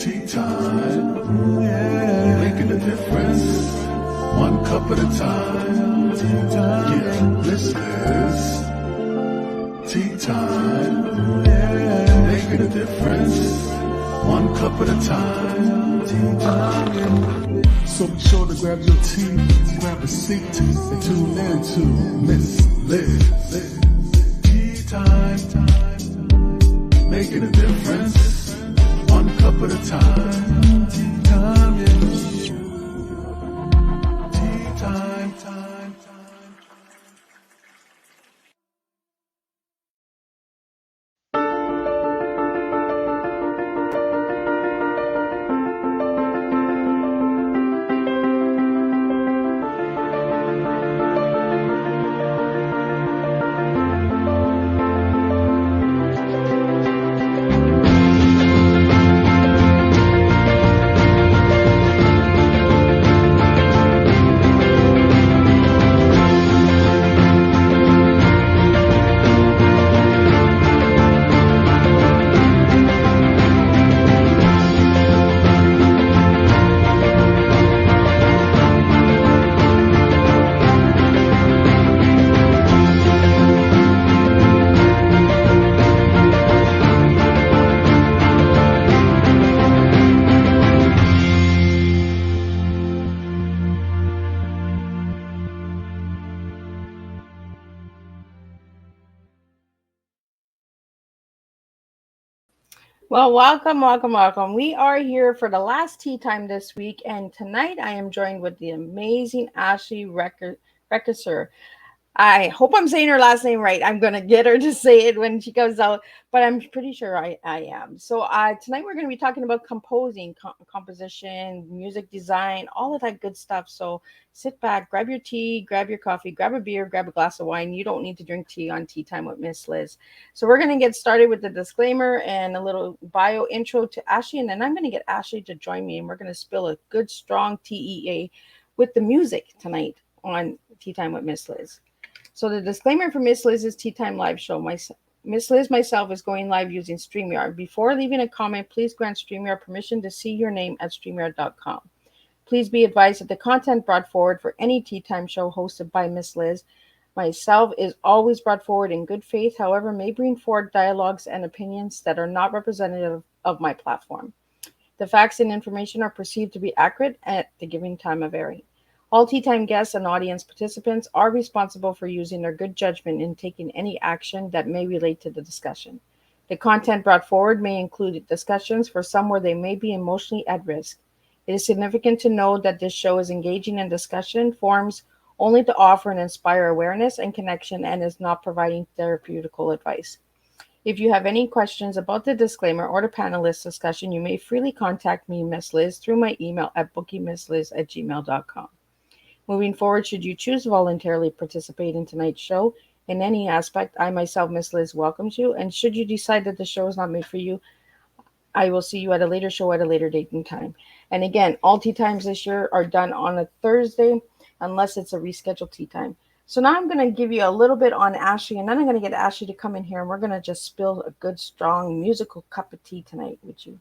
Tea time, yeah, making a difference, one cup at a time. Tea time, yeah, this is tea time, yeah, making a difference, one cup at a time. Tea time, yeah. So be sure to grab your tea, grab a seat, and tune in to Miss Liz. Tea time, making a difference, one cup at a time. Tea time, yeah. Tea time, time. Well, welcome. We are here for the last tea time this week, and tonight I am joined with the amazing Ashley Weckesser. I hope I'm saying her last name right. I'm going to get her to say it when she comes out, but I'm pretty sure I am. So tonight we're going to be talking about composing, composition, music design, all of that good stuff. So sit back, grab your tea, grab your coffee, grab a beer, grab a glass of wine. You don't need to drink tea on Tea Time with Miss Liz. So we're going to get started with the disclaimer and a little bio intro to Ashley, and then I'm going to get Ashley to join me, and we're going to spill a good, strong TEA with the music tonight on Tea Time with Miss Liz. So the disclaimer for Miss Liz's Tea Time live show. Miss Liz myself is going live using StreamYard. Before leaving a comment, please grant StreamYard permission to see your name at StreamYard.com. Please be advised that the content brought forward for any Tea Time show hosted by Miss Liz myself is always brought forward in good faith, however, may bring forward dialogues and opinions that are not representative of my platform. The facts and information are perceived to be accurate at the given time of airing. All Tea Time guests and audience participants are responsible for using their good judgment in taking any action that may relate to the discussion. The content brought forward may include discussions for some where they may be emotionally at risk. It is significant to note that this show is engaging in discussion forums only to offer and inspire awareness and connection and is not providing therapeutical advice. If you have any questions about the disclaimer or the panelist discussion, you may freely contact me, Miss Liz, through my email at bookingmissliz@gmail.com. Moving forward, should you choose to voluntarily participate in tonight's show in any aspect, I myself, Miss Liz, welcomes you. And should you decide that the show is not made for you, I will see you at a later show at a later date and time. And again, all tea times this year are done on a Thursday, unless it's a rescheduled tea time. So now I'm going to give you a little bit on Ashley, and then I'm going to get Ashley to come in here, and we're going to just spill a good, strong musical cup of tea tonight with you.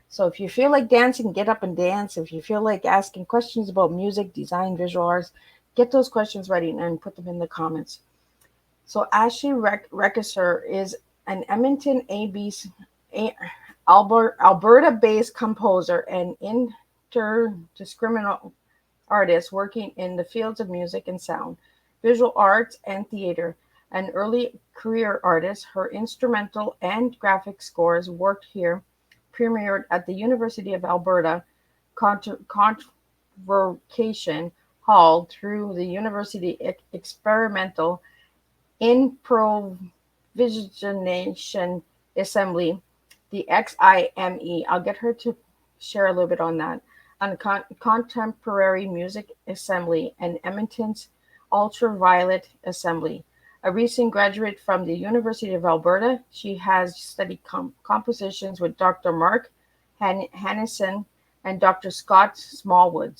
So if you feel like dancing, get up and dance. If you feel like asking questions about music, design, visual arts, get those questions ready and put them in the comments. So Ashley Weckesser is an Edmonton, Alberta-based composer and interdisciplinary artist working in the fields of music and sound, visual arts, and theater. An early career artist, her instrumental and graphic scores worked here premiered at the University of Alberta Convocation Hall through the University Experimental Improvisation Assembly, the XiMe. I'll get her to share a little bit on that. On Contemporary Music Assembly and Edmonton's Ultraviolet Assembly. A recent graduate from the University of Alberta, she has studied compositions with Dr. Mark Hannesson and Dr. Scott Smallwood.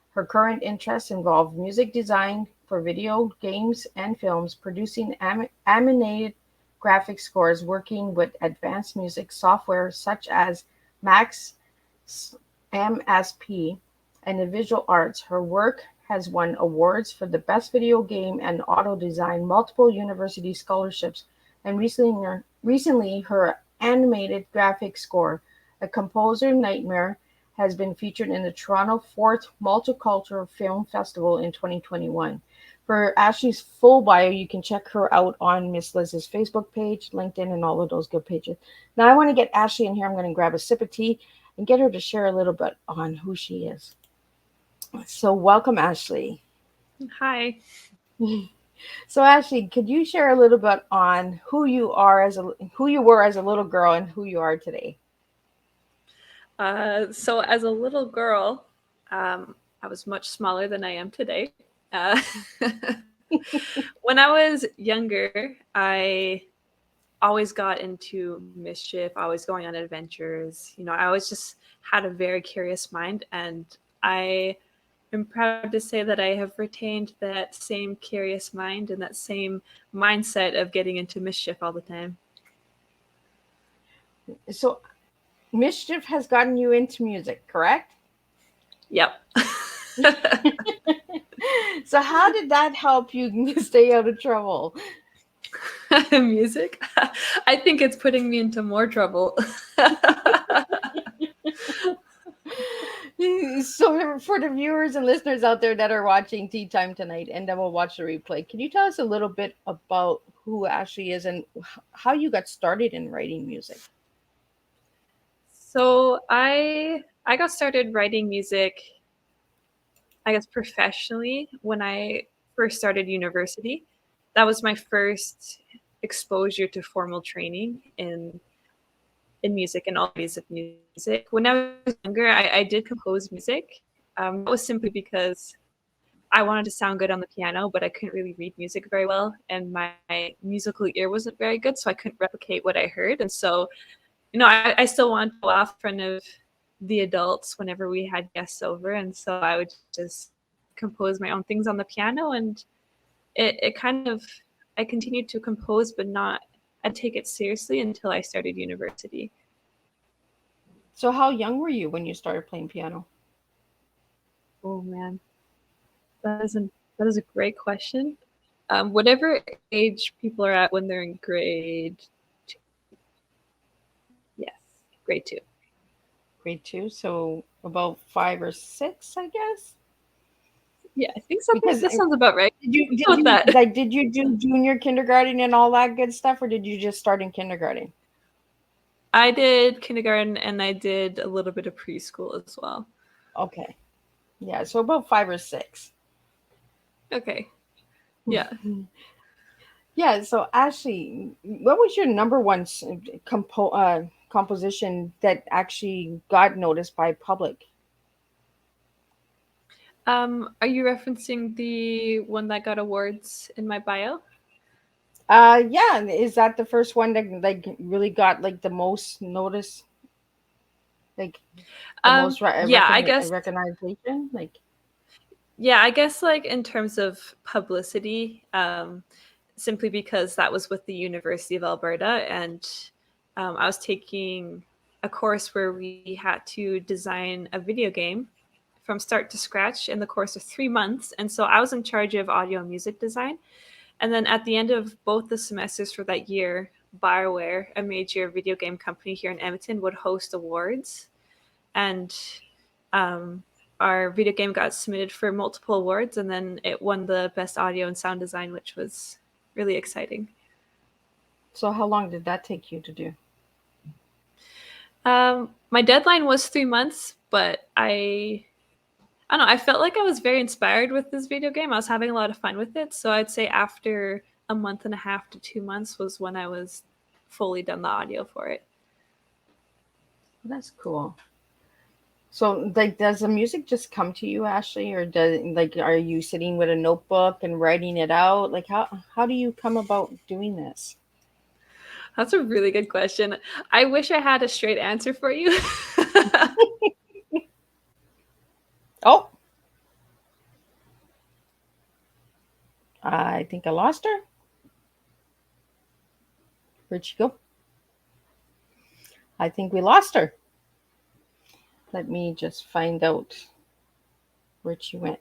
Her current interests involve music design for video games and films, producing animated graphic scores, working with advanced music software such as Max MSP, and in visual arts. Her work has won awards for the best video game and auto design, multiple university scholarships, and recently her animated graphic score, A Composer Nightmare, has been featured in the Toronto 4th Multicultural Film Festival in 2021. For Ashley's full bio, you can check her out on Miss Liz's Facebook page, LinkedIn, and all of those good pages. Now, I want to get Ashley in here. I'm going to grab a sip of tea and get her to share a little bit on who she is. So, welcome, Ashley. Hi. So, Ashley, could you share a little bit on who you were as a little girl and who you are today? So as a little girl, I was much smaller than I am today. Uh, when I was younger, I always got into mischief, always going on adventures. I always just had a very curious mind, and I am proud to say that I have retained that same curious mind and that same mindset of getting into mischief all the time. So, mischief has gotten you into music, correct? Yep. So, how did that help you stay out of trouble? Music? I think it's putting me into more trouble. So, for the viewers and listeners out there that are watching Tea Time tonight and that will watch the replay, can you tell us a little bit about who Ashley is and how you got started in writing music? So I got started writing music, I guess, professionally when I first started university. That was my first exposure to formal training in music and all kinds of music. When I was younger, I did compose music. That was simply because I wanted to sound good on the piano, but I couldn't really read music very well, and my musical ear wasn't very good, so I couldn't replicate what I heard. And so, I still wanted to go off in front of the adults whenever we had guests over, and so I would just compose my own things on the piano, and it kind of, I continued to compose, but not, I'd take it seriously until I started university. So, how young were you when you started playing piano? Oh man, that is a that is a great question. Whatever age people are at when they're in grade two. Yes, grade two. Grade two, so about 5 or 6, I guess. Yeah, I think so. Because That sounds about right. did you Go with that. did you do junior kindergarten and all that good stuff, or did you just start in kindergarten? I did kindergarten and I did a little bit of preschool as well. Okay, yeah, so about 5 or 6. Okay. Yeah. Yeah. So Ashley, what was your number one composition that actually got noticed by public? Are you referencing the one that got awards in my bio? Yeah, is that the first one that like really got like the most notice, like the most Yeah, I guess. recognition? Like, Yeah, I guess like in terms of publicity, simply because that was with the University of Alberta, and I was taking a course where we had to design a video game from start to scratch in the course of 3 months. And so I was in charge of audio and music design. And then at the end of both the semesters for that year, Bioware, a major video game company here in Edmonton, would host awards. And um, our video game got submitted for multiple awards, and then it won the best audio and sound design, which was really exciting. so how long did that take you to do? My deadline was 3 months, but I don't know. I felt like I was very inspired with this video game. I was having a lot of fun with it. So I'd say after a month and a half to 2 months was when I was fully done the audio for it. That's cool. So, like, does the music just come to you, Ashley, or are you sitting with a notebook and writing it out? Like, how do you come about doing this? That's a really good question. I wish I had a straight answer for you. Oh, I think I lost her. Where'd she go? I think we lost her. Let me just find out where she went.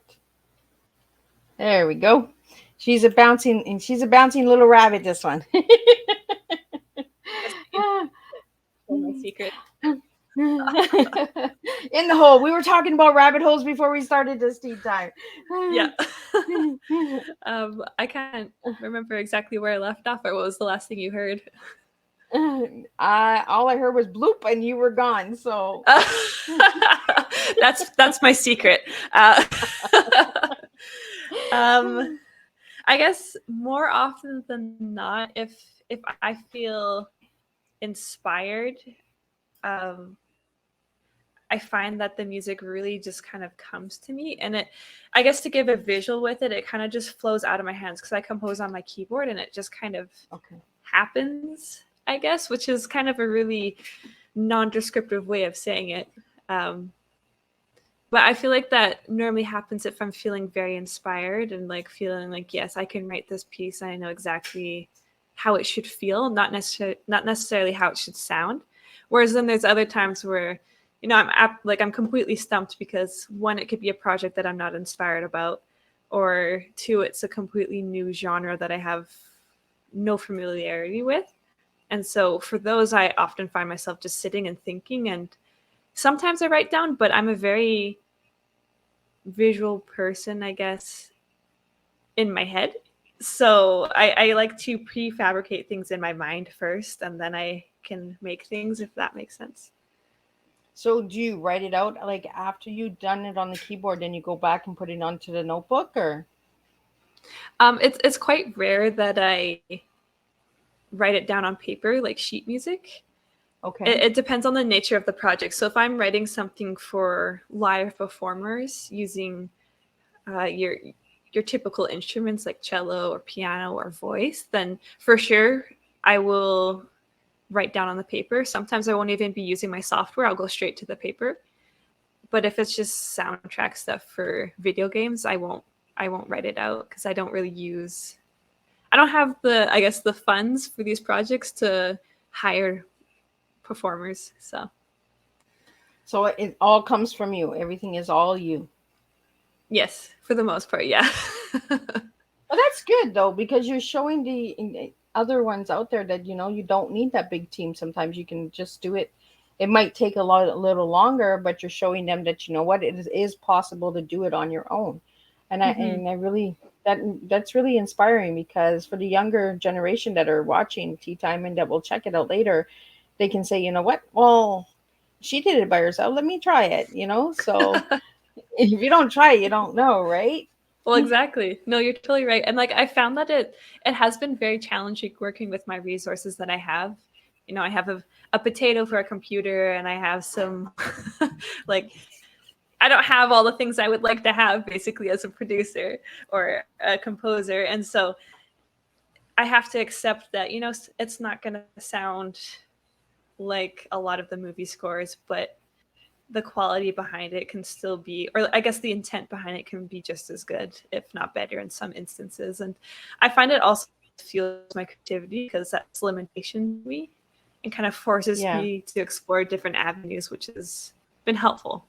There we go. She's a bouncing little rabbit, this one. Yes, you know my secret. In the hole. We were talking about rabbit holes before we started this tea time. Yeah. I can't remember exactly where I left off, or what was the last thing you heard? All I heard was bloop, and you were gone. So That's my secret. Um, I guess more often than not, if I feel inspired, um, I find that the music really just kind of comes to me, and I guess to give a visual with it, it kind of just flows out of my hands because I compose on my keyboard, and it just kind of happens, I guess, which is kind of a really non-descriptive way of saying it. But I feel like that normally happens if I'm feeling very inspired and like feeling like, yes, I can write this piece. And I know exactly how it should feel, not necessarily how it should sound. Whereas then there's other times where, I'm completely stumped because one, it could be a project that I'm not inspired about, or two, it's a completely new genre that I have no familiarity with. And so for those, I often find myself just sitting and thinking, and sometimes I write down, but I'm a very visual person, I guess, in my head. So I like to prefabricate things in my mind first, and then I can make things, if that makes sense. So do you write it out like after you've done it on the keyboard, then you go back and put it onto the notebook, or? It's quite rare that I write it down on paper, like sheet music. Okay. It depends on the nature of the project. So if I'm writing something for live performers using your typical instruments like cello or piano or voice, then for sure I will write down on the paper. Sometimes I won't even be using my software. I'll go straight to the paper. But if it's just soundtrack stuff for video games, I won't write it out because I don't have the funds for these projects to hire performers. So it all comes from you. Everything is all you. Yes, for the most part, yeah. Well, that's good though, because you're showing the other ones out there that you don't need that big team. Sometimes you can just do it. It might take a little longer, but you're showing them that what it is possible to do it on your own. And I really that's really inspiring, because for the younger generation that are watching Tea Time and that will check it out later, they can say, you know what? Well, she did it by herself. Let me try it. So if you don't try, you don't know, right? Well, exactly. No, you're totally right. And like I found that it has been very challenging working with my resources that I have. I have a potato for a computer, and I have some like I don't have all the things I would like to have basically as a producer or a composer. And so I have to accept that, it's not going to sound like a lot of the movie scores, but the quality behind it can still be, or I guess the intent behind it can be just as good, if not better in some instances. And I find it also fuels my creativity because that's limitation to me and kind of forces me to explore different avenues, which has been helpful.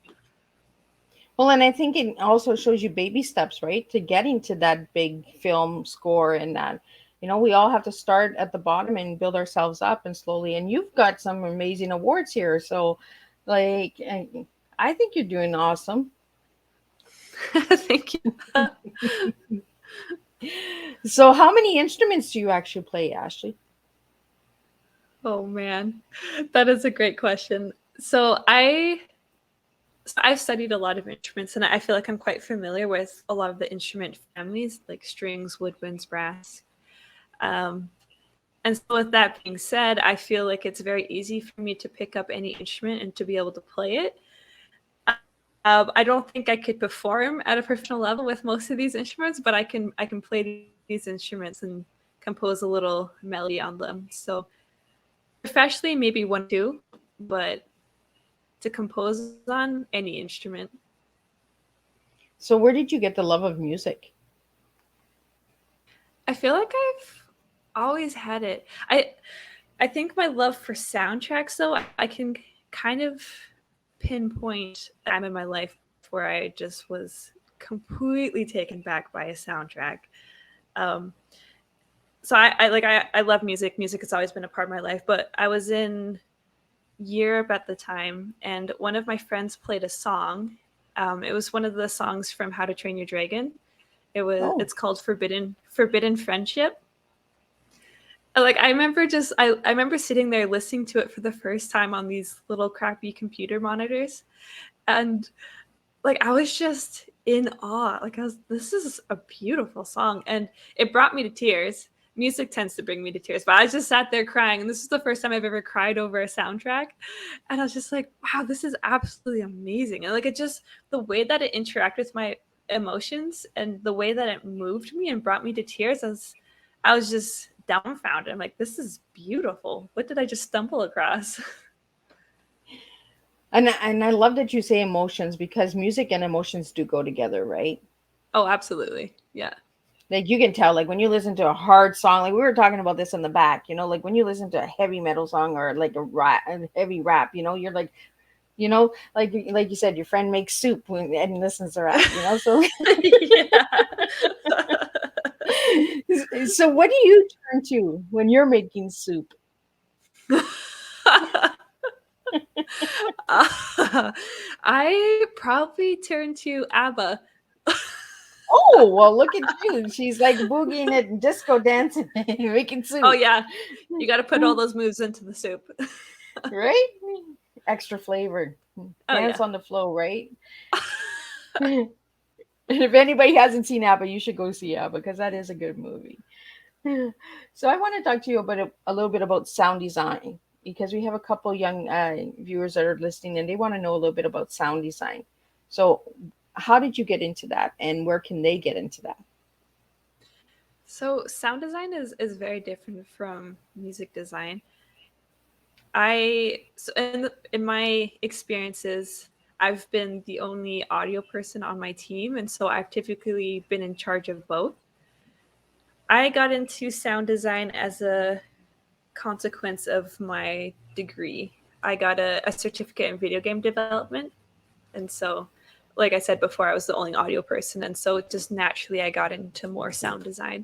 Well, and I think it also shows you baby steps, right, to getting to that big film score. And that, we all have to start at the bottom and build ourselves up and slowly. And you've got some amazing awards here. So, like, I think you're doing awesome. Thank you. So, how many instruments do you actually play, Ashley? Oh, man. That is a great question. So I've studied a lot of instruments, and I feel like I'm quite familiar with a lot of the instrument families, like strings, woodwinds, brass. And so with that being said, I feel like it's very easy for me to pick up any instrument and to be able to play it. I don't think I could perform at a professional level with most of these instruments, but I can play these instruments and compose a little melody on them. So professionally, maybe 1, 2, but to compose on any instrument. So, where did you get the love of music? I feel like I've always had it. I think my love for soundtracks, though, I can kind of pinpoint a time in my life where I just was completely taken back by a soundtrack. Um, so I love music. Music has always been a part of my life, but I was in Europe at the time, and one of my friends played a song. It was one of the songs from How to Train Your Dragon. It's called Forbidden Friendship. Like I remember sitting there listening to it for the first time on these little crappy computer monitors, and like I was just in awe. Like this is a beautiful song, and it brought me to tears. Music tends to bring me to tears, but I just sat there crying, and this is the first time I've ever cried over a soundtrack, and I was just like, wow, this is absolutely amazing. And like it just, the way that it interacted with my emotions and the way that it moved me and brought me to tears, I was just dumbfounded. I'm like, this is beautiful. What did I just stumble across? And I love that you say emotions, because music and emotions do go together, right? Oh, absolutely. Yeah. Like you can tell, like when you listen to a hard song, like we were talking about this in the back, you know, like when you listen to a heavy metal song or like a heavy rap, you know, you're like, you know, like you said, your friend makes soup and listens to rap, you know, so so what do you turn to when you're making soup? I probably turn to ABBA. Oh, well, look at you. She's like boogieing it and disco dancing, making soup. Oh, yeah. You got to put all those moves into the soup. Right? Extra flavored. Dance on the flow, right? And if anybody hasn't seen ABBA, you should go see ABBA, because that is a good movie. So I want to talk to you about a little bit about sound design, because we have a couple young viewers that are listening, and they want to know a little bit about sound design. So how did you get into that, and where can they get into that? So sound design is very different from music design. So in my experiences, I've been the only audio person on my team, and so I've typically been in charge of both. I got into sound design as a consequence of my degree. I got a certificate in video game development, and so, like I said before, I was the only audio person, and so just naturally I got into more sound design.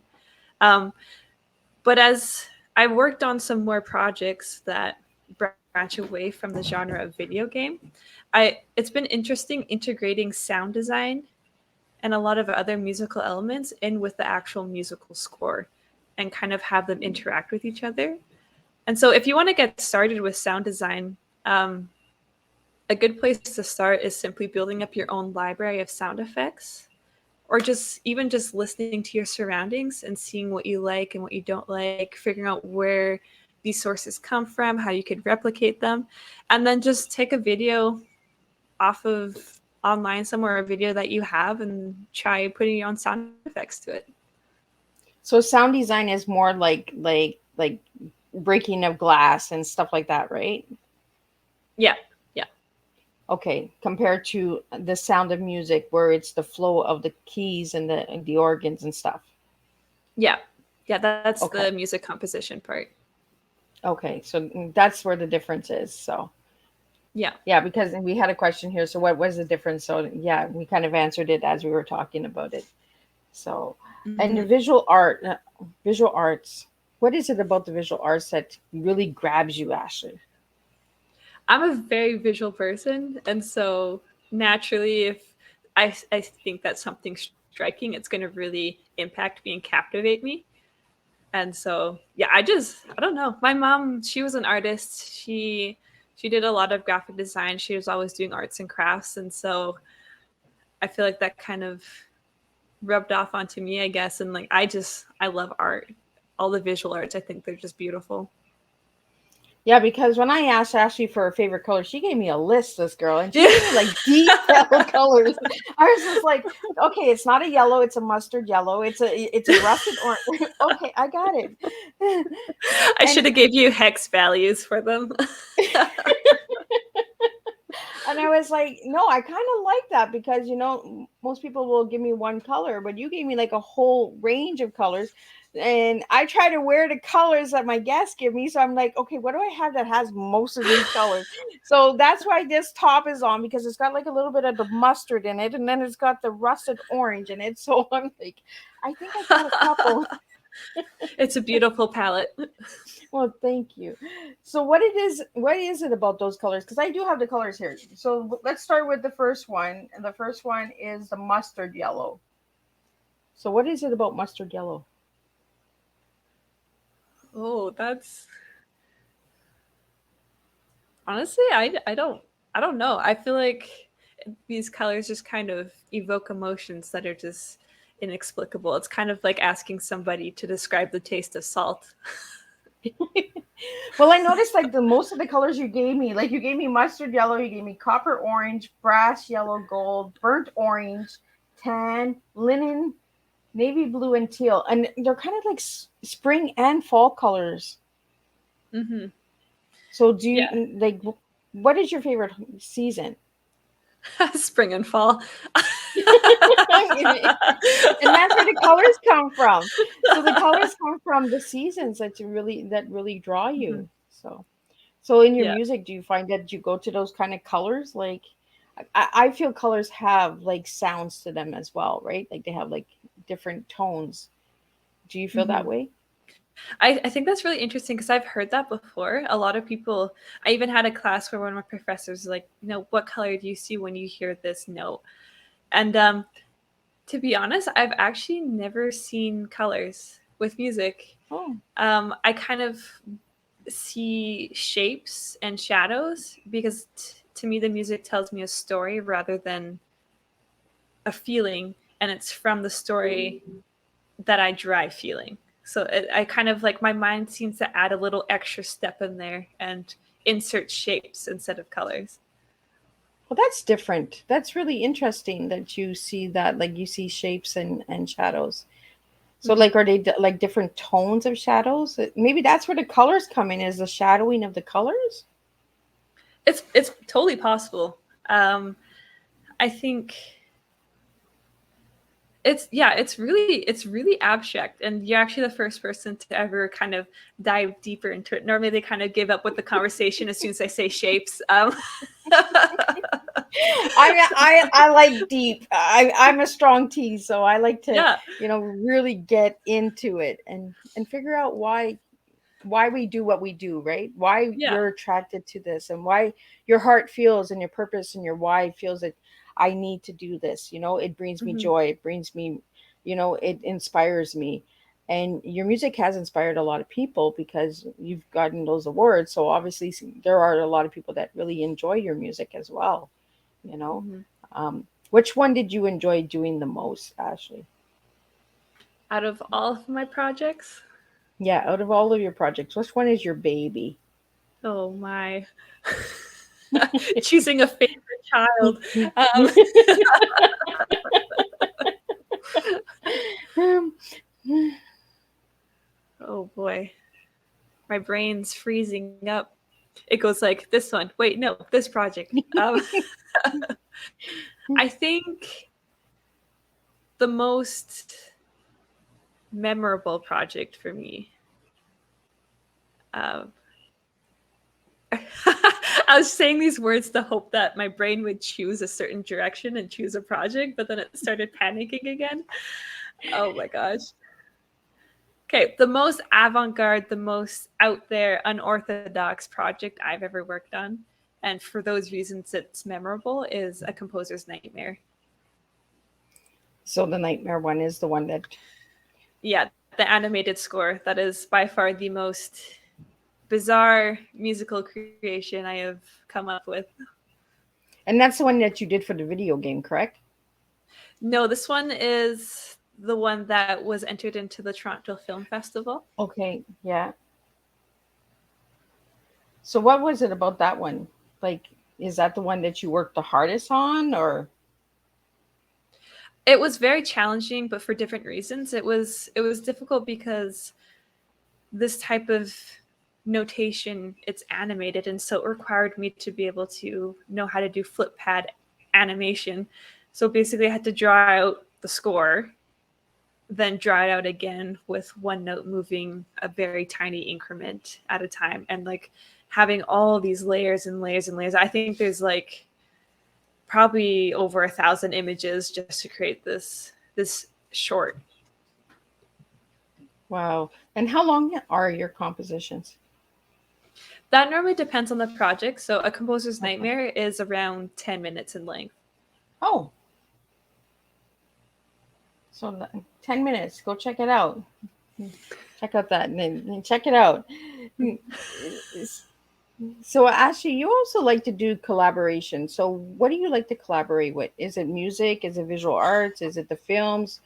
But as I worked on some more projects that branch away from the genre of video game, it's been interesting integrating sound design and a lot of other musical elements in with the actual musical score and kind of have them interact with each other. And so if you want to get started with sound design, a good place to start is simply building up your own library of sound effects, or just listening to your surroundings and seeing what you like and what you don't like, figuring out where these sources come from, how you could replicate them, and then just take a video off of online somewhere, a video that you have, and try putting your own sound effects to it. So sound design is more like breaking of glass and stuff like that, right? Yeah. Okay, compared to the sound of music, where it's the flow of the keys and the organs and stuff. Yeah, that's okay. The music composition part. Okay, so that's where the difference is. So yeah, because we had a question here. So what was the difference? So yeah, we kind of answered it as we were talking about it. So and the visual arts. What is it about the visual arts that really grabs you, Ashley? I'm a very visual person, and so naturally, if I think that something's striking, it's going to really impact me and captivate me. And so, yeah, I don't know. My mom, she was an artist. She did a lot of graphic design. She was always doing arts and crafts, and so I feel like that kind of rubbed off onto me, I guess. And like, I love art. All the visual arts, I think they're just beautiful. Yeah, because when I asked Ashley for her favorite color, she gave me a list, this girl, and she gave me like detailed colors. I was just like, okay, it's not a yellow, it's a mustard yellow, it's a russet orange. Okay, I got it. I should have gave you hex values for them. And I was like, no, I kind of like that, because, you know, most people will give me one color, but you gave me like a whole range of colors. And I try to wear the colors that my guests give me. So I'm like, okay, what do I have that has most of these colors? So that's why this top is on, because it's got like a little bit of the mustard in it, and then it's got the rusted orange in it. So I'm like, I think I got a couple. It's a beautiful palette. Well, thank you. So what is it about those colors? Because I do have the colors here. So let's start with the first one. And the first one is the mustard yellow. So what is it about mustard yellow? Oh, that's honestly, I don't know. I feel like these colors just kind of evoke emotions that are just inexplicable. It's kind of like asking somebody to describe the taste of salt. Well, I noticed like the most of the colors you gave me, like you gave me mustard yellow, you gave me copper orange, brass yellow, gold, burnt orange, tan, linen, navy blue, and teal. And they're kind of like spring and fall colors. Mm-hmm. So do you Yeah. like, what is your favorite season? Spring and fall. And that's where the colors come from. So the colors come from the seasons that really draw Mhm. you. So in your Yeah. music, do you find that you go to those kind of colors? Like I feel colors have like sounds to them as well, right? Like they have like different tones. Do you feel that Mhm. way? I think that's really interesting because I've heard that before. A lot of people, I even had a class where one of my professors was like, what color do you see when you hear this note? And to be honest, I've actually never seen colors with music. Oh, I kind of see shapes and shadows because to me, the music tells me a story rather than a feeling. And it's from the story that I derive feeling. So I kind of like my mind seems to add a little extra step in there and insert shapes instead of colors. well, that's different. That's really interesting that you see that, like you see shapes and shadows. So Mhm. like are they like different tones of shadows? Maybe that's where the colors come in, is the shadowing of the colors? It's totally possible. I think it's really abstract, and you're actually the first person to ever kind of dive deeper into it. Normally, they kind of give up with the conversation as soon as I say shapes. I like deep. I'm a strong T, so I like to, Yeah, really get into it and figure out why we do what we do, right? Why yeah. you're attracted to this, and why your heart feels, and your purpose and your why feels that I need to do this. It brings me Hmm. joy. It brings me, it inspires me. And your music has inspired a lot of people because you've gotten those awards. So obviously there are a lot of people that really enjoy your music as well, you know. Hmm. Which one did you enjoy doing the most, Ashley? Out of all of my projects, Yeah, out of all of your projects, which one is your baby? oh my. Choosing a favorite child. Um, oh boy, my brain's freezing up. It goes like this one. Wait, no, this project. I think the most memorable project for me. Uh, I was saying these words to hope that my brain would choose a certain direction and choose a project, but then it started panicking again. Oh my gosh. Okay, the most avant garde, the most out there, unorthodox project I've ever worked on, and for those reasons it's memorable, is A Composer's Nightmare. So the nightmare one is the one that. Yeah, the animated score. That is by far the most bizarre musical creation I have come up with. And that's the one that you did for the video game, correct? No, this one is the one that was entered into the Toronto Film Festival. Okay, yeah. So what was it about that one? Like, is that the one that you worked the hardest on, or? It was very challenging, but for different reasons. It was difficult because this type of notation, it's animated, and so it required me to be able to know how to do flip pad animation. So basically I had to draw out the score then draw it out again with one note moving a very tiny increment at a time, and like having all these layers and layers and layers. I think there's like probably over 1,000 images just to create this short. Wow. And how long are your compositions? That normally depends on the project. So a composer's nightmare is around 10 minutes in length. Oh. So 10 minutes. Go check it out. Check out that and check it out. So Ashley, you also like to do collaboration. So what do you like to collaborate with? Is it music? Is it visual arts? Is it the films?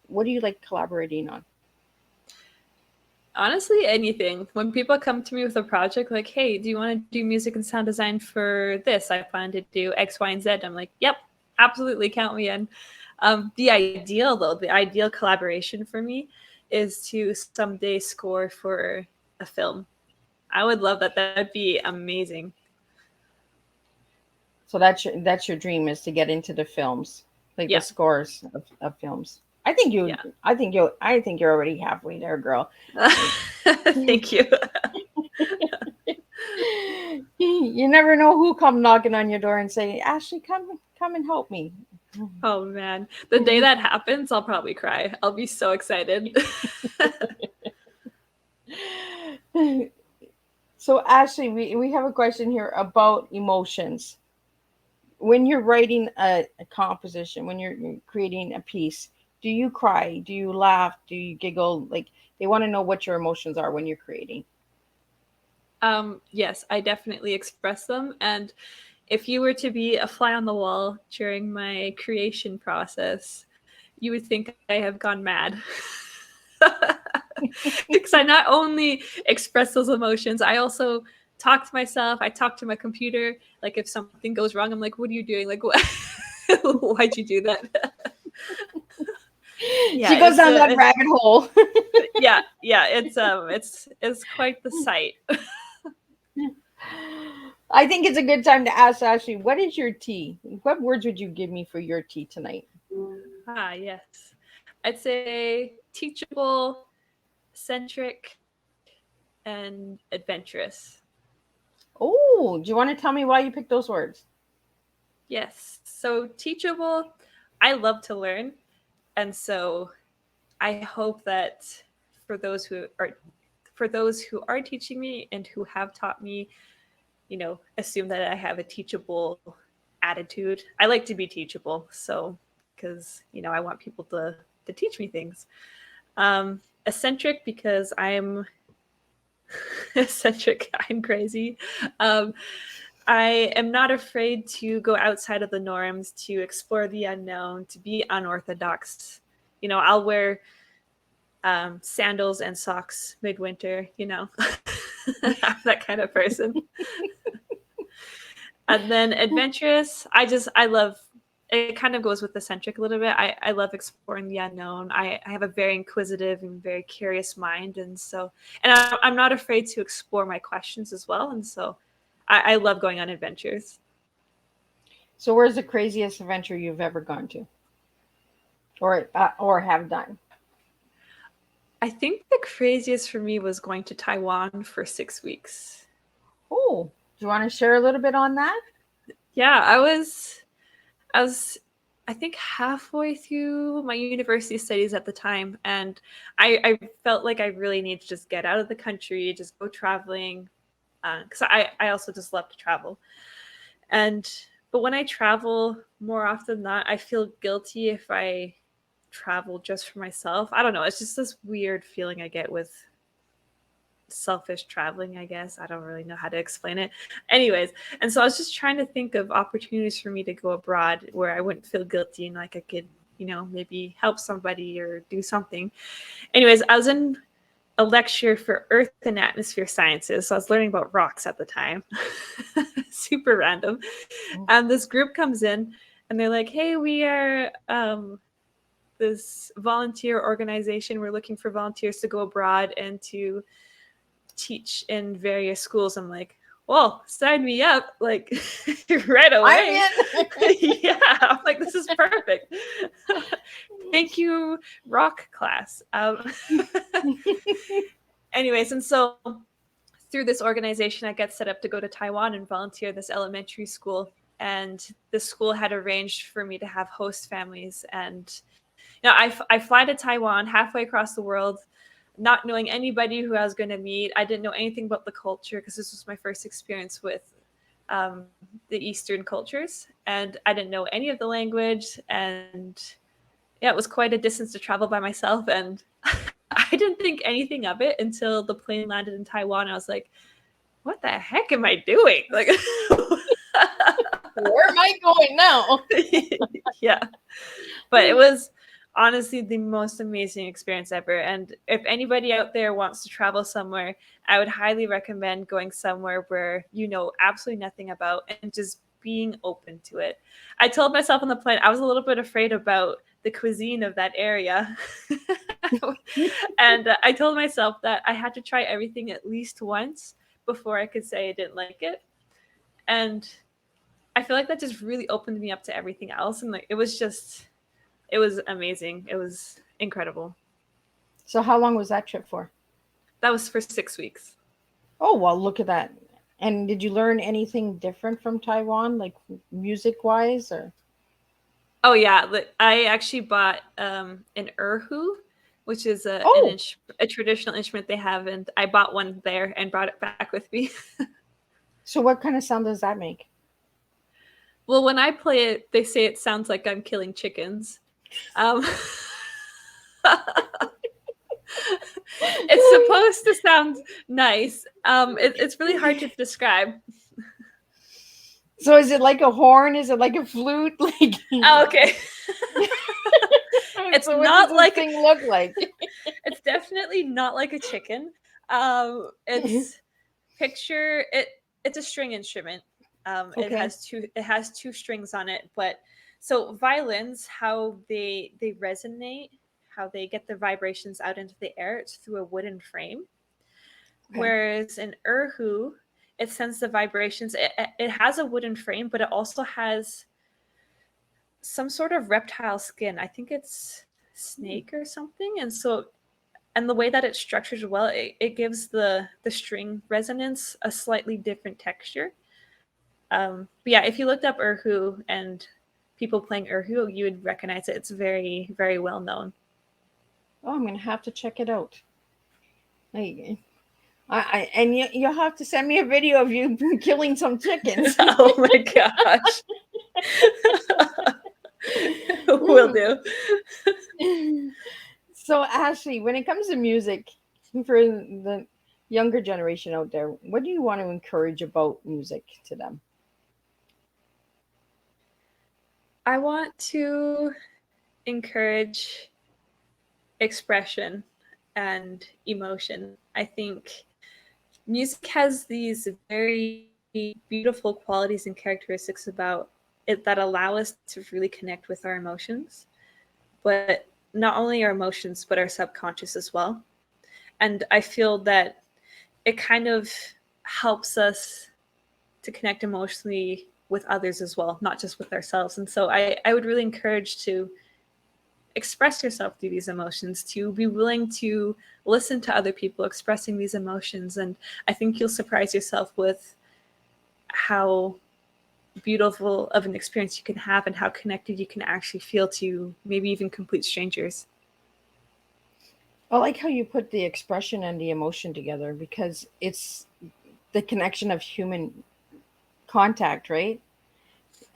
What do you like collaborating on? Honestly, anything. When people come to me with a project like, hey, do you want to do music and sound design for this? I plan to do X, Y, and Z. I'm like, yep, absolutely, count me in. The ideal collaboration for me is to someday score for a film. I would love that. That would be amazing. So that's your dream, is to get into the films, like Yeah. the scores of films. I think you're already halfway there, girl. Thank you. You never know who come knocking on your door and say, Ashley, come and help me. Oh man, the day that happens, I'll probably cry. I'll be so excited. So Ashley, we have a question here about emotions. When you're writing a composition, when you're creating a piece, do you cry? Do you laugh? Do you giggle? Like, they want to know what your emotions are when you're creating. Yes, I definitely express them. And if you were to be a fly on the wall during my creation process, you would think I have gone mad. Because I not only express those emotions, I also talk to myself. I talk to my computer. Like if something goes wrong, I'm like, what are you doing? Like, what? Why'd you do that? Yeah, she goes down that rabbit hole. yeah, it's quite the sight. I think it's a good time to ask Ashley, what is your tea? What words would you give me for your tea tonight? Yes. I'd say teachable, eccentric, and adventurous. Oh, do you want to tell me why you picked those words? Yes. So teachable, I love to learn. And so I hope that for those who are teaching me and who have taught me, assume that I have a teachable attitude. I like to be teachable. So, because, I want people to teach me things. Eccentric, because I'm eccentric. I'm crazy. I am not afraid to go outside of the norms, to explore the unknown, to be unorthodox. I'll wear sandals and socks midwinter, I'm that kind of person. And then adventurous, I love, it kind of goes with eccentric a little bit. I love exploring the unknown. I have a very inquisitive and very curious mind. And I'm not afraid to explore my questions as well. And so I love going on adventures. So where's the craziest adventure you've ever gone to? Or have done? I think the craziest for me was going to Taiwan for 6 weeks. Oh, do you want to share a little bit on that? Yeah, I was I think halfway through my university studies at the time, and I felt like I really need to just get out of the country, just go traveling, because I also just love to travel. But when I travel, more often than not, I feel guilty if I travel just for myself. I don't know. It's just this weird feeling I get with selfish traveling, I guess. I don't really know how to explain it. Anyways, and so I was just trying to think of opportunities for me to go abroad where I wouldn't feel guilty and like I could, maybe help somebody or do something. Anyways, I was in a lecture for Earth and Atmosphere Sciences. So I was learning about rocks at the time. Super random. And this group comes in and they're like, hey, we are this volunteer organization. We're looking for volunteers to go abroad and to teach in various schools. I'm like, well, sign me up, like right away. I'm in. Yeah, I'm like, this is perfect. Thank you, rock class. Anyways, and so through this organization, I get set up to go to Taiwan and volunteer at this elementary school. And the school had arranged for me to have host families. And I fly to Taiwan halfway across the world, not knowing anybody who I was going to meet. I didn't know anything about the culture because this was my first experience with the Eastern cultures. And I didn't know any of the language. And yeah, it was quite a distance to travel by myself. And I didn't think anything of it until the plane landed in Taiwan. I was like, what the heck am I doing? Like, where am I going now? Yeah. But it was honestly the most amazing experience ever. And if anybody out there wants to travel somewhere, I would highly recommend going somewhere where you know absolutely nothing about and just being open to it. I told myself on the plane, I was a little bit afraid about the cuisine of that area. And I told myself that I had to try everything at least once before I could say I didn't like it. And I feel like that just really opened me up to everything else. And like, it was amazing. It was incredible. So how long was that trip for? That was for 6 weeks. Oh, well, look at that. And did you learn anything different from Taiwan, like music-wise, or? Oh, yeah. I actually bought an erhu, which is a traditional instrument they have. And I bought one there and brought it back with me. So what kind of sound does that make? Well, when I play it, they say it sounds like I'm killing chickens. It's supposed to sound nice. It's really hard to describe. So is it like a horn? Is it like a flute? Like oh, okay. It's so not what like does this thing look like. It's definitely not like a chicken. It's picture it. It's a string instrument. Okay. It has two strings on it. But so violins, how they resonate, how they get the vibrations out into the air, it's through a wooden frame. Okay. Whereas an erhu, it sends the vibrations. It has a wooden frame, but it also has some sort of reptile skin. I think it's snake or something. And the way that it's structured well, it gives the string resonance a slightly different texture. But yeah, if you looked up erhu and people playing erhu, you would recognize it. It's very, very well known. Oh, I'm going to have to check it out. And you'll have to send me a video of you killing some chickens. Oh my gosh. Will do. So Ashley, when it comes to music, for the younger generation out there, what do you want to encourage about music to them? I want to encourage expression and emotion. I think music has these very beautiful qualities and characteristics about it that allow us to really connect with our emotions, but not only our emotions, but our subconscious as well. And I feel that it kind of helps us to connect emotionally with others as well, not just with ourselves. And so I would really encourage to express yourself through these emotions, to be willing to listen to other people expressing these emotions. And I think you'll surprise yourself with how beautiful of an experience you can have and how connected you can actually feel to maybe even complete strangers. I like how you put the expression and the emotion together, because it's the connection of human contact, right?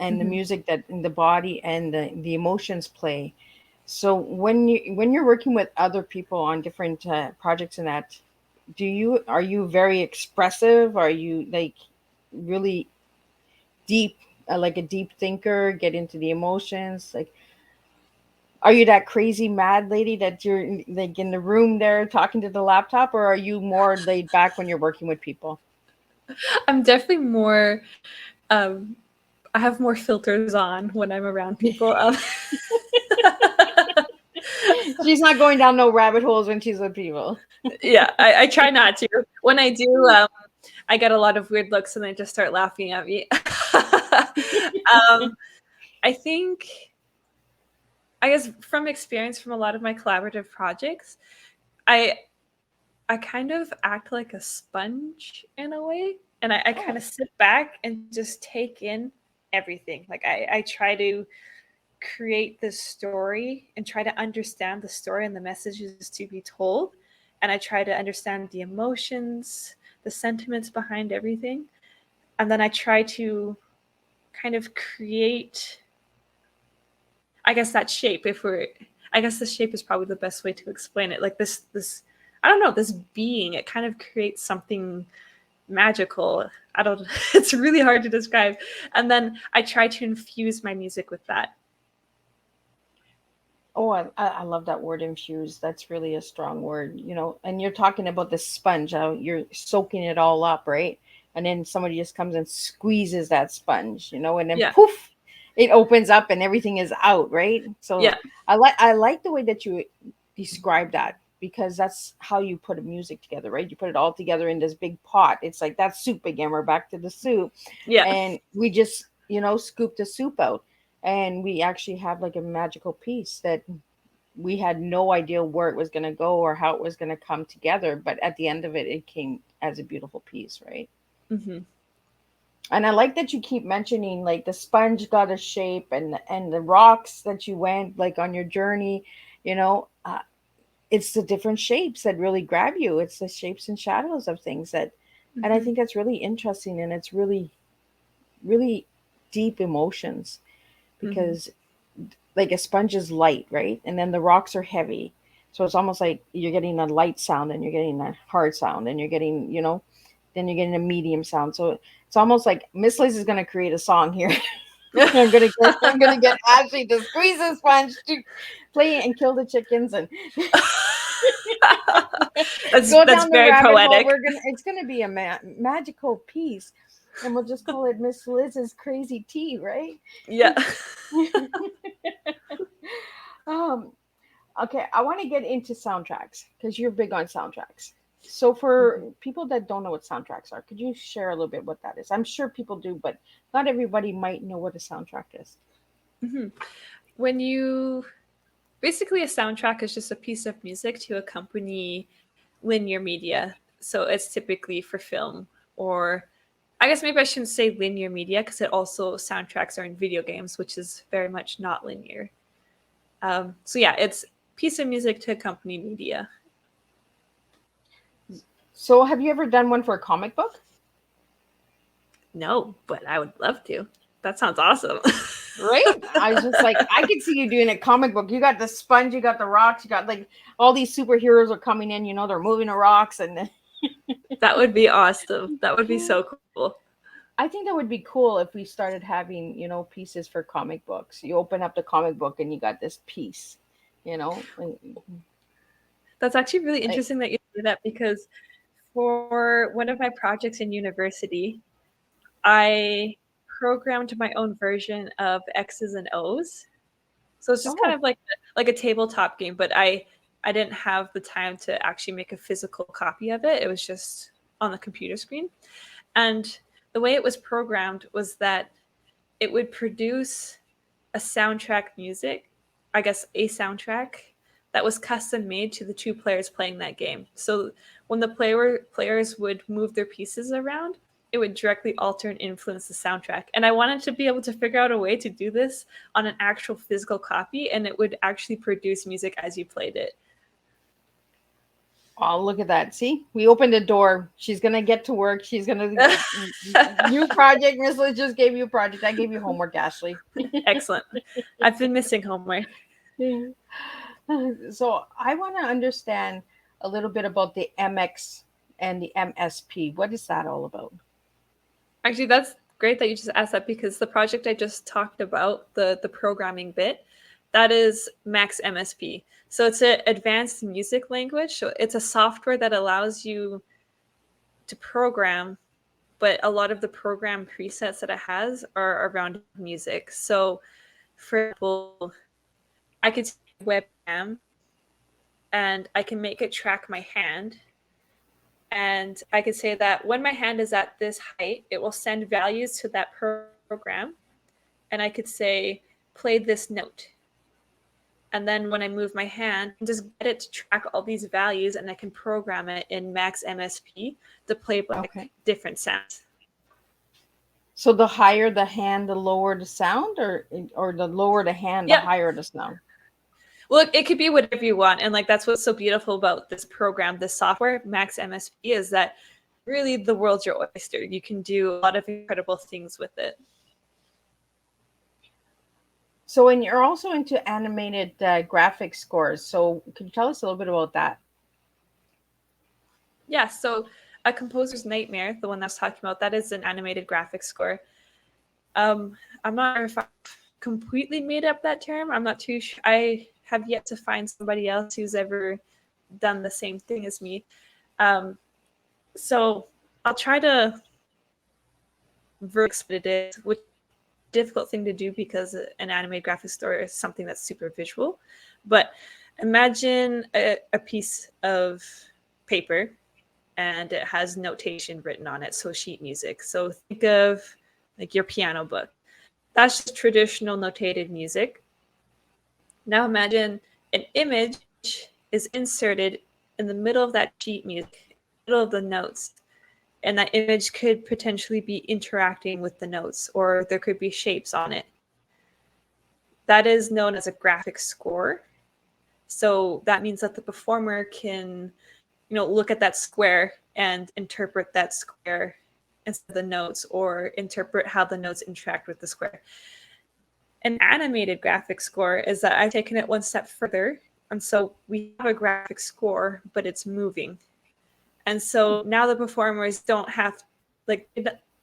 And the music that in the body and the emotions play. So when you're working with other people on different projects and that, are you very expressive? Are you like really deep, like a deep thinker, get into the emotions? Like, are you that crazy mad lady that you're like in the room there talking to the laptop, or are you more laid back when you're working with people? I'm definitely more, I have more filters on when I'm around people. She's not going down no rabbit holes when she's with people. Yeah, I try not to. When I do, I get a lot of weird looks and they just start laughing at me. I think I guess from experience from a lot of my collaborative projects, I kind of act like a sponge in a way, and I kind of sit back and just take in everything. Like I try to create this story and try to understand the story and the messages to be told, and I try to understand the emotions, the sentiments behind everything, and then I try to kind of create, I guess, that shape. I guess the shape is probably the best way to explain it. Like this I don't know, this being, it kind of creates something magical. I don't it's really hard to describe. And then I try to infuse my music with that. Oh, I love that word infused. That's really a strong word, And you're talking about the sponge, how you're soaking it all up, right? And then somebody just comes and squeezes that sponge, and then poof, it opens up and everything is out, right? So I like the way that you describe that, because that's how you put a music together, right? You put it all together in this big pot. It's like that soup again. We're back to the soup. Yeah. And we just, scoop the soup out. And we actually have like a magical piece that we had no idea where it was going to go or how it was going to come together. But at the end of it, it came as a beautiful piece, right? Mm-hmm. And I like that you keep mentioning like the sponge got a shape, and the rocks that you went like on your journey, it's the different shapes that really grab you. It's the shapes and shadows of things that, Mm-hmm. and I think that's really interesting, and it's really, really deep emotions, because like a sponge is light, right? And then the rocks are heavy. So it's almost like you're getting a light sound and you're getting a hard sound and you're getting, then you're getting a medium sound. So it's almost like Miss Liz is going to create a song here. I'm gonna get Ashley to squeeze the sponge to play and kill the chickens and go down the very rabbit poetic. hole. It's gonna be a magical piece, and we'll just call it Miss Liz's Crazy Tea, right? Yeah. Okay, I want to get into soundtracks because you're big on soundtracks. So for people that don't know what soundtracks are, could you share a little bit what that is? I'm sure people do, but not everybody might know what a soundtrack is. Mm-hmm. Basically, a soundtrack is just a piece of music to accompany linear media. So it's typically for film, or I guess maybe I shouldn't say linear media, because it also soundtracks are in video games, which is very much not linear. So yeah, it's piece of music to accompany media. So have you ever done one for a comic book? No, but I would love to. That sounds awesome. Right? I was just like, I could see you doing a comic book. You got the sponge, you got the rocks, you got like all these superheroes are coming in, they're moving the rocks, and that would be awesome. That would be so cool. I think that would be cool if we started having, pieces for comic books. You open up the comic book and you got this piece, That's actually really interesting that you do that, because for one of my projects in university, I programmed my own version of X's and O's. So it's just kind of like a tabletop game, but I didn't have the time to actually make a physical copy of it. It was just on the computer screen. And the way it was programmed was that it would produce a soundtrack music, I guess a soundtrack that was custom made to the two players playing that game. So when the players would move their pieces around, it would directly alter and influence the soundtrack. And I wanted to be able to figure out a way to do this on an actual physical copy, and it would actually produce music as you played it. Oh, look at that. See, we opened the door. She's going to get to work. She's going to new project. Miss Liz just gave you a project. I gave you homework, Ashley. Excellent. I've been missing homework. So I want to understand a little bit about the MX and the MSP. What is that all about? Actually, that's great that you just asked that, because the project I just talked about, the programming bit, that is Max MSP. So it's an advanced music language. So it's a software that allows you to program, but a lot of the program presets that it has are around music. So for example, I could take a webcam and I can make it track my hand. And I could say that when my hand is at this height, it will send values to that program. And I could say, play this note. And then when I move my hand, I just get it to track all these values, and I can program it in Max MSP to play back different sounds. So the higher the hand, the lower the sound, or the lower the hand, the higher the sound? Well, it could be whatever you want. And like, that's what's so beautiful about this program, this software, Max MSP, is that really the world's your oyster. You can do a lot of incredible things with it. So, and you're also into animated graphic scores. So could you tell us a little bit about that? Yeah, so A Composer's Nightmare, the one I was talking about, that is an animated graphic score. I'm not sure if I've completely made up that term. I'm not too sure. I have yet to find somebody else who's ever done the same thing as me. So I'll try to explain it is, which is a difficult thing to do because an animated graphic story is something that's super visual. But imagine a piece of paper and it has notation written on it, so sheet music. So think of like your piano book. That's just traditional notated music. Now imagine an image is inserted in the middle of that sheet music, middle of the notes, and that image could potentially be interacting with the notes, or there could be shapes on it. That is known as a graphic score. So that means that the performer can, look at that square and interpret that square instead of the notes, or interpret how the notes interact with the square. An animated graphic score is that I've taken it one step further. And so we have a graphic score, but it's moving. And so now the performers don't have,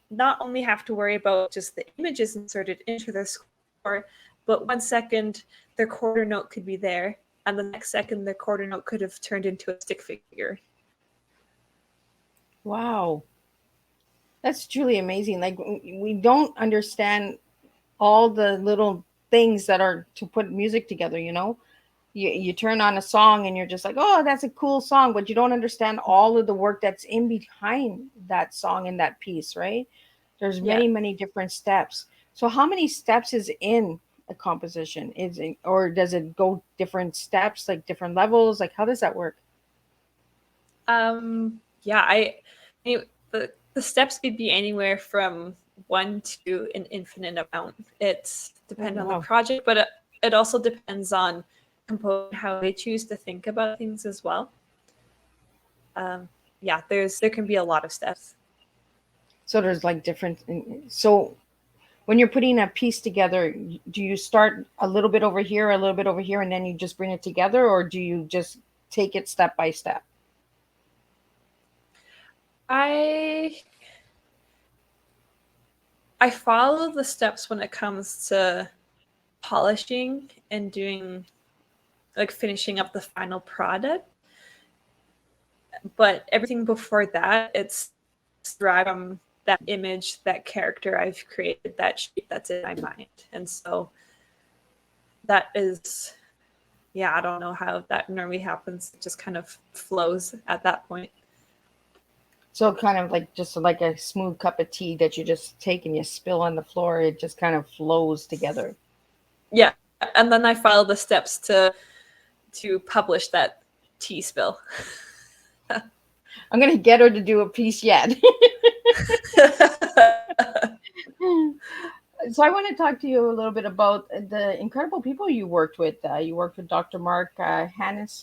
not only have to worry about just the images inserted into their score, but 1 second their quarter note could be there, and the next second their quarter note could have turned into a stick figure. Wow. That's truly amazing. Like, we don't understand all the little things that are to put music together, you turn on a song and you're just like, oh, that's a cool song, but you don't understand all of the work that's in behind that song and that piece, right? There's many different steps. So how many steps is in a composition? Or does it go different steps, like different levels? Like, how does that work? The steps could be anywhere from 1 to an infinite amount. It's dependent on the project, but it also depends on how they choose to think about things as well. There can be a lot of steps. So there's like different. So when you're putting a piece together, do you start a little bit over here, a little bit over here, and then you just bring it together, or do you just take it step by step? I follow the steps when it comes to polishing and doing, like, finishing up the final product. But everything before that, it's derived from that image, that character I've created, that shape that's in my mind. And so that is, I don't know how that normally happens. It just kind of flows at that point. So kind of like just like a smooth cup of tea that you just take and you spill on the floor. It just kind of flows together. Yeah. And then I follow the steps to publish that tea spill. I'm going to get her to do a piece yet. So I want to talk to you a little bit about the incredible people you worked with. You worked with Dr. Mark Hannesson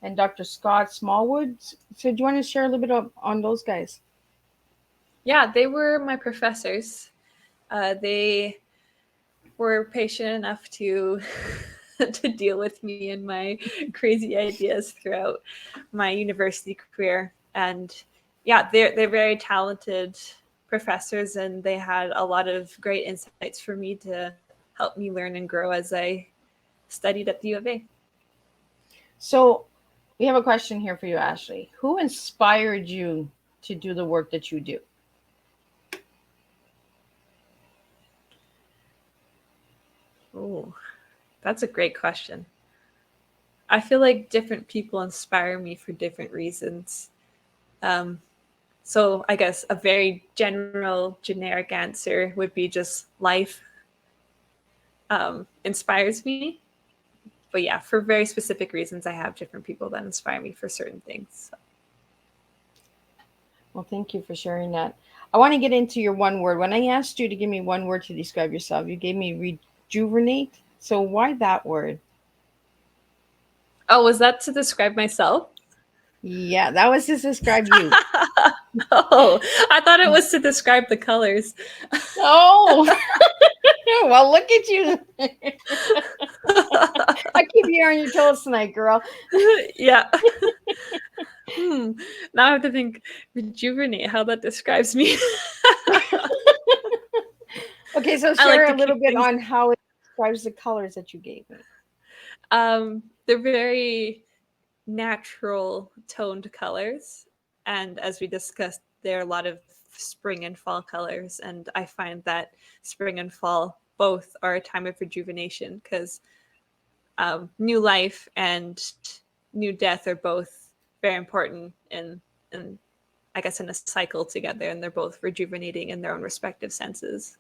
and Dr. Scott Smallwood. So do you want to share a little bit on those guys? Yeah, they were my professors. They were patient enough to deal with me and my crazy ideas throughout my university career. And they're very talented professors, and they had a lot of great insights for me to help me learn and grow as I studied at the U of A. So we have a question here for you, Ashley. Who inspired you to do the work that you do? Oh, that's a great question. I feel like different people inspire me for different reasons. So I guess a very generic answer would be just life. inspires me. But yeah, for very specific reasons, I have different people that inspire me for certain things. So. Well, thank you for sharing that. I want to get into your one word. When I asked you to give me one word to describe yourself, you gave me rejuvenate. So why that word? Oh, was that to describe myself? Yeah, that was to describe you. Oh, I thought it was to describe the colors. Oh, well, look at you. I keep you on your toes tonight, girl. Yeah. Now I have to think rejuvenate, how that describes me. Okay, so share a little bit on how it describes the colors that you gave me. They're very natural toned colors. And as we discussed, there are a lot of spring and fall colors. And I find that spring and fall both are a time of rejuvenation because new life and new death are both very important in I guess in a cycle together, and they're both rejuvenating in their own respective senses.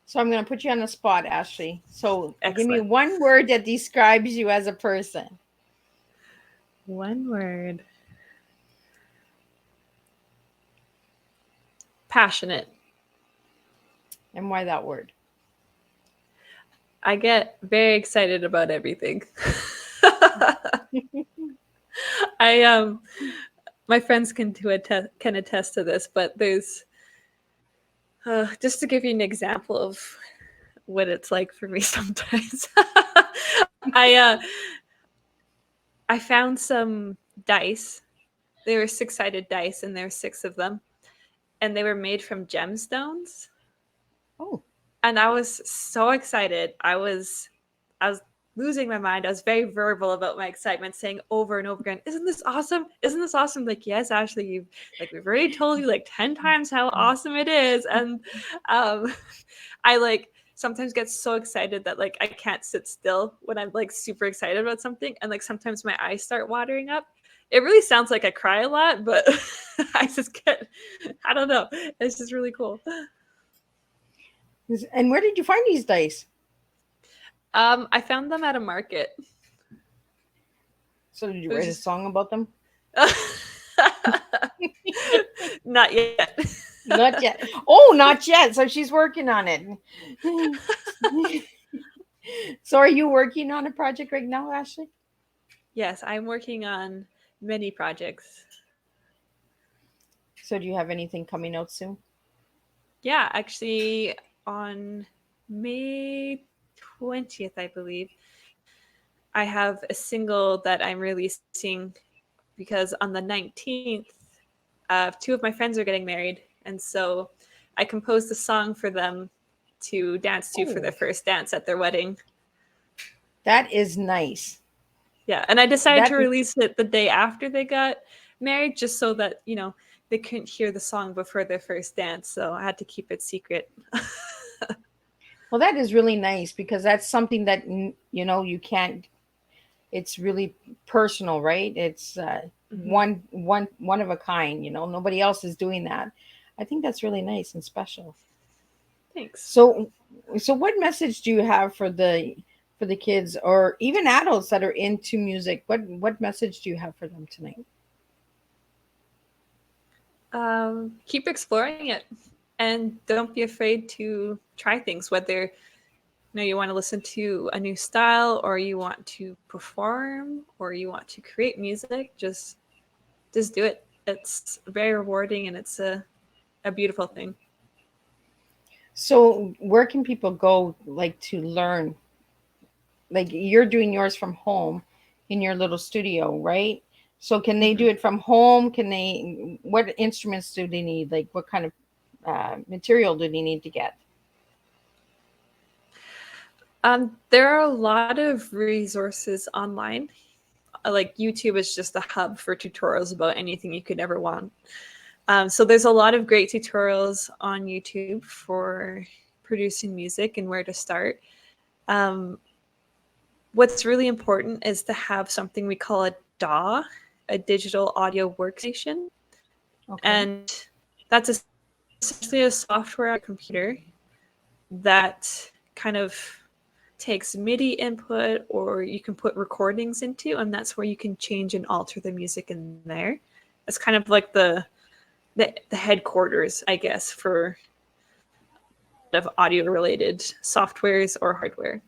So I'm going to put you on the spot, Ashley. So Excellent. Give me one word that describes you as a person. One word. Passionate. And why that word? I get very excited about everything. My friends can attest to this, but there's just to give you an example of what it's like for me sometimes. I found some dice. They were 6-sided dice, and there were 6 of them, and they were made from gemstones. Oh. And I was so excited. I was losing my mind. I was very verbal about my excitement, saying over and over again, "Isn't this awesome? Isn't this awesome?" Like, yes, Ashley, we've already told you 10 times how awesome it is. And I sometimes get so excited that I can't sit still when I'm super excited about something, and sometimes my eyes start watering up. It really sounds like I cry a lot, but I don't know. It's just really cool. And where did you find these dice? I found them at a market. So did you write a song about them? Not yet. Not yet. Oh, not yet. So she's working on it. So are you working on a project right now, Ashley? Yes, I'm working on many projects. So do you have anything coming out soon? Yeah, actually on May 20th, I believe, I have a single that I'm releasing because on the 19th, 2 of my friends are getting married. And so I composed a song for them to dance to for their first dance at their wedding. That is nice. Yeah, and I decided to release it the day after they got married just so that, they couldn't hear the song before their first dance. So I had to keep it secret. Well, that is really nice because that's something that, you can't, it's really personal, right? It's one of a kind, nobody else is doing that. I think that's really nice and special. Thanks. So what message do you have for the kids or even adults that are into music? What message do you have for them tonight? Keep exploring it and don't be afraid to try things, whether you want to listen to a new style or you want to perform or you want to create music. Just do it. It's very rewarding and it's a beautiful thing. So where can people go to learn? You're doing yours from home in your little studio, right? So can they do it from home? What instruments do they need? What kind of material do they need to get? There are a lot of resources online. YouTube is just a hub for tutorials about anything you could ever want. So there's a lot of great tutorials on YouTube for producing music and where to start. What's really important is to have something we call a DAW, a digital audio workstation. Okay. And that's essentially a software on a computer that kind of takes MIDI input, or you can put recordings into, and that's where you can change and alter the music in there. It's kind of like the headquarters, I guess, for of audio related softwares or hardware.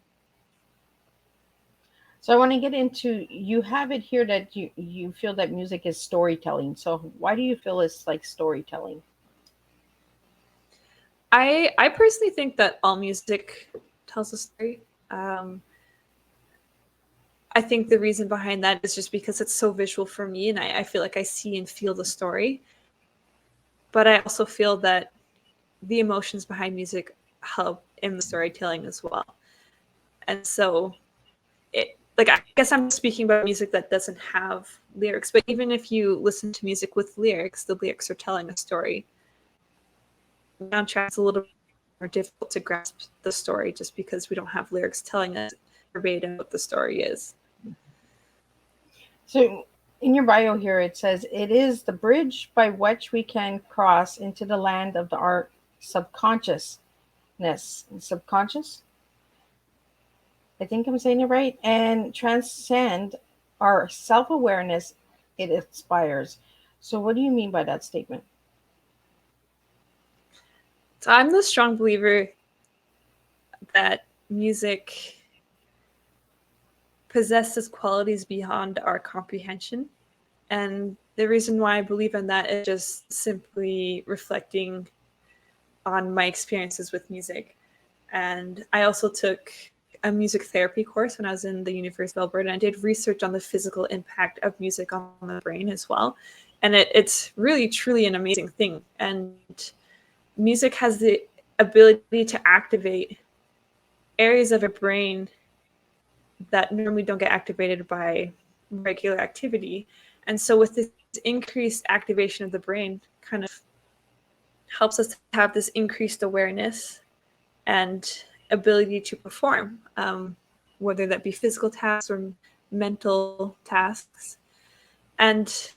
So I want to get into, you have it here that you feel that music is storytelling. So why do you feel it's like storytelling? I personally think that all music tells a story. I think the reason behind that is just because it's so visual for me, and I feel like I see and feel the story. But I also feel that the emotions behind music help in the storytelling as well. And so I guess I'm speaking about music that doesn't have lyrics, but even if you listen to music with lyrics, the lyrics are telling a story. Soundtrack's a little more difficult to grasp the story just because we don't have lyrics telling us verbatim what the story is. So in your bio here, it says, it is the bridge by which we can cross into the land of our subconsciousness. Subconscious? I think I'm saying it right. And transcend our self-awareness it inspires. So what do you mean by that statement? So I'm the strong believer that music possesses qualities beyond our comprehension. And the reason why I believe in that is just simply reflecting on my experiences with music. And I also took a music therapy course when I was in the University of Alberta, and I did research on the physical impact of music on the brain as well. And it's really, truly an amazing thing. And music has the ability to activate areas of a brain that normally don't get activated by regular activity. And so with this increased activation of the brain, kind of helps us to have this increased awareness and ability to perform, whether that be physical tasks or mental tasks. And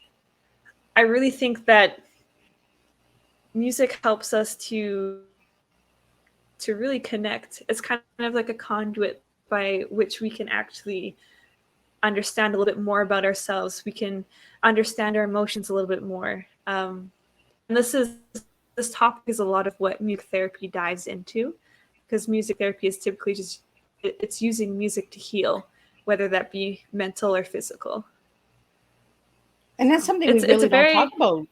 I really think that music helps us to really connect. It's kind of like a conduit by which we can actually understand a little bit more about ourselves. We can understand our emotions a little bit more. And this topic is a lot of what music therapy dives into, because music therapy is typically just, it's using music to heal, whether that be mental or physical. And that's something we really don't talk about,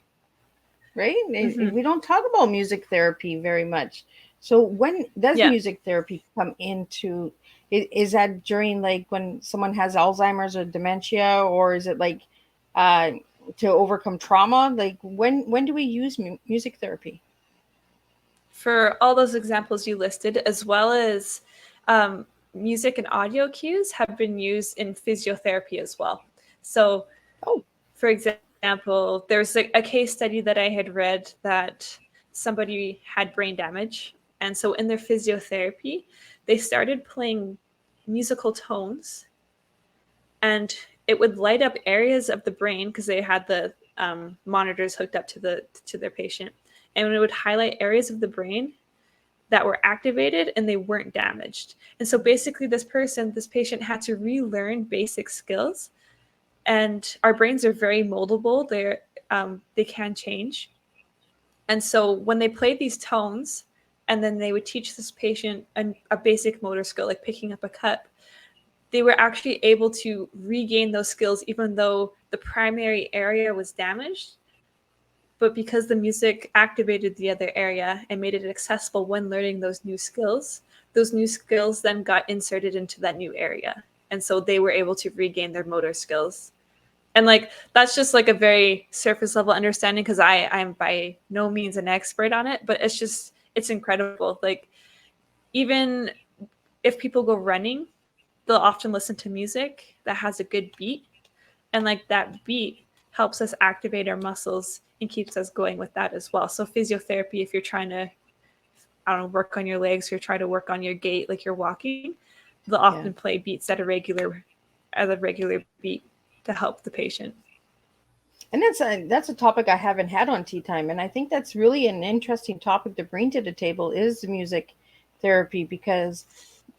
right? Mm-hmm. We don't talk about music therapy very much. So when does music therapy come into, is that during like when someone has Alzheimer's or dementia, or is it like to overcome trauma? Like when do we use music therapy? For all those examples you listed, as well as music and audio cues have been used in physiotherapy as well. So, for example, there's a case study that I had read that somebody had brain damage. And so in their physiotherapy, they started playing musical tones, and it would light up areas of the brain because they had the monitors hooked up to their patient. And it would highlight areas of the brain that were activated and they weren't damaged. And so basically this patient had to relearn basic skills. And our brains are very moldable. They can change. And so when they played these tones, and then they would teach this patient a basic motor skill, like picking up a cup, they were actually able to regain those skills even though the primary area was damaged. But because the music activated the other area and made it accessible when learning those new skills then got inserted into that new area. And so they were able to regain their motor skills. And like, that's just like a very surface level understanding, because I'm by no means an expert on it, but it's incredible. Like, even if people go running, they'll often listen to music that has a good beat. And like that beat helps us activate our muscles and keeps us going with that as well. So physiotherapy, if you're trying to, work on your legs, or you're trying to work on your gait, like you're walking, they'll often play beats at a regular beat to help the patient. And that's a topic I haven't had on Teatime, and I think that's really an interesting topic to bring to the table, is music therapy because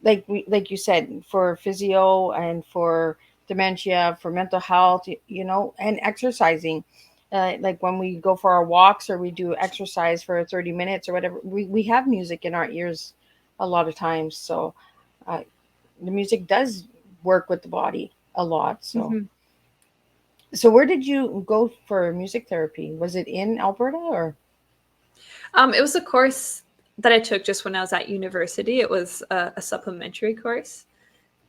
like you said, for physio and for dementia, for mental health, and exercising. Like when we go for our walks or we do exercise for 30 minutes or whatever, we have music in our ears a lot of times. So uh, the music does work with the body a lot. Hmm. So where did you go for music therapy? Was it in Alberta or? It was a course that I took just when I was at university. It was a supplementary course.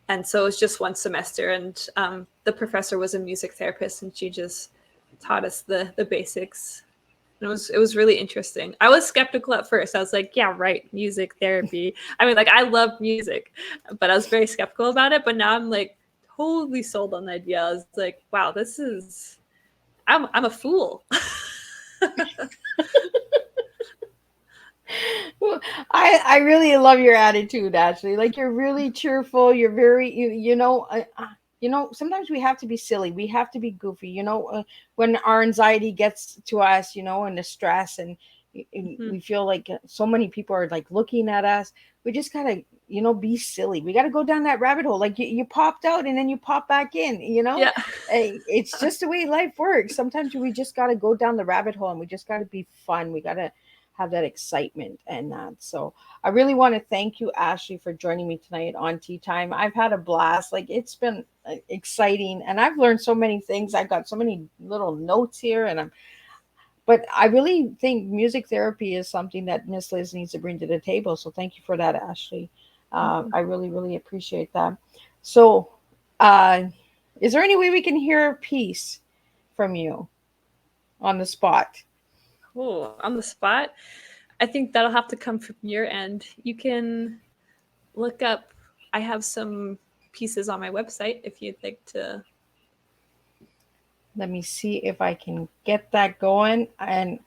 And so it was just one semester. And the professor was a music therapist, and she just taught us the basics. And it was really interesting. I was skeptical at first. I was like, yeah, right, music therapy. I mean, like, I love music, but I was very skeptical about it. But now I'm like totally sold on the idea. I was like, wow, I'm a fool. Well, I really love your attitude, Ashley. Like you're really cheerful. You're very sometimes we have to be silly. We have to be goofy. When our anxiety gets to us, and the stress, and Mhm. we feel like so many people are like looking at us. We just gotta be silly. We gotta go down that rabbit hole. Like you popped out and then you pop back in. Yeah. It's just the way life works. Sometimes we just gotta go down the rabbit hole and we just gotta be fun. We gotta have that excitement and that. So I really want to thank you, Ashley, for joining me tonight on Tea Time. I've had a blast. Like it's been exciting, and I've learned so many things. I got so many little notes here, but I really think music therapy is something that Miss Liz needs to bring to the table. So thank you for that, Ashley. Mhm. I really, really appreciate that. So, uh, is there any way we can hear a piece from you on the spot? Cool. On the spot. I think that'll have to come from your end. You can look up, I have some pieces on my website if you'd like to. Let me see if I can get that going. And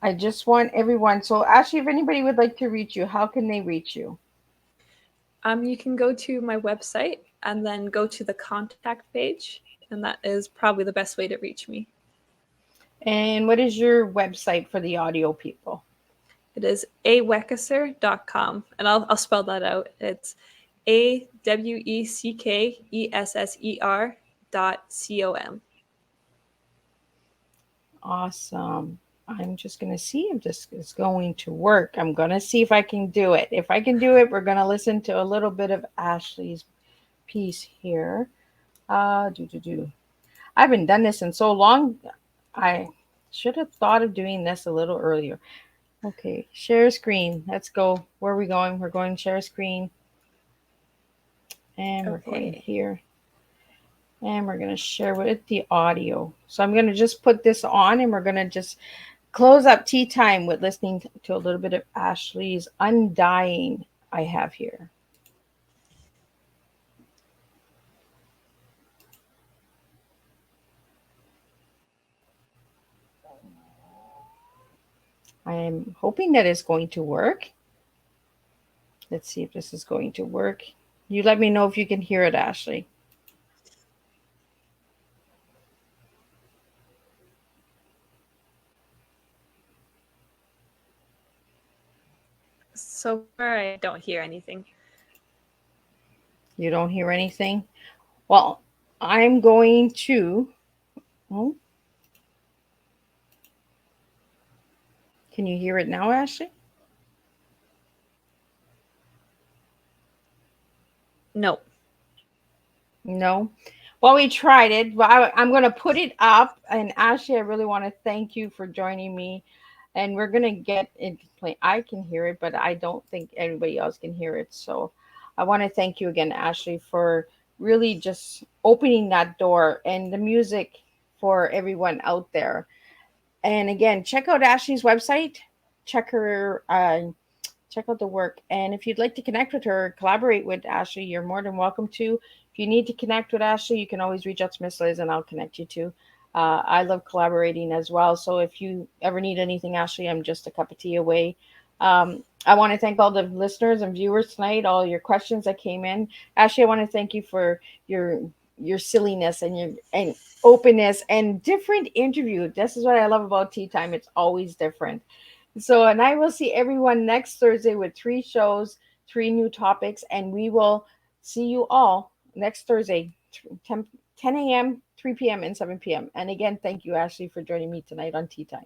I just want everyone. So, Ashley, if anybody would like to reach you, how can they reach you? You can go to my website and then go to the contact page, and that is probably the best way to reach me. And what is your website for the audio people? It is aweckesser.com, and I'll spell that out. It's AWECKESSER.com. Awesome. I'm just going to see if this is going to work. I'm going to see if I can do it. If I can do it, we're going to listen to a little bit of Ashley's piece here. Do, do, do. I haven't done this in so long. I should have thought of doing this a little earlier. Okay, share screen. Let's go. Where are we going? We're going share screen. And we're going Okay. here. And we're going to share with the audio. So I'm going to just put this on and we're going to just close up tea time with listening to a little bit of Ashley's Undying I have here. I am hoping that it's going to work. Let's see if this is going to work. You let me know if you can hear it, Ashley. So far, I don't hear anything. You don't hear anything? Well, I'm going to. Oh, can you hear it now, Ashley? No. No. Well, we tried it, but I'm going to put it up. And Ashley, I really want to thank you for joining me. And we're going to get it play. I can hear it, but I don't think anybody else can hear it. So I want to thank you again, Ashley, for really just opening that door and the music for everyone out there. And again, check out Ashley's website. Check her check out the work. And if you'd like to connect with her, collaborate with Ashley, you're more than welcome to. If you need to connect with Ashley, you can always reach out to Miss Liz and I'll connect you to. I love collaborating as well. So if you ever need anything, Ashley, I'm just a cup of tea away. I want to thank all the listeners and viewers tonight, all your questions that came in. Ashley, I want to thank you for your silliness and your and openness and different interview. This is what I love about Tea Time. It's always different. So, and I will see everyone next Thursday with 3 shows, 3 new topics, and we will see you all next Thursday, 10 a.m., 3 p.m., and 7 p.m. And again, thank you, Ashley, for joining me tonight on Tea Time.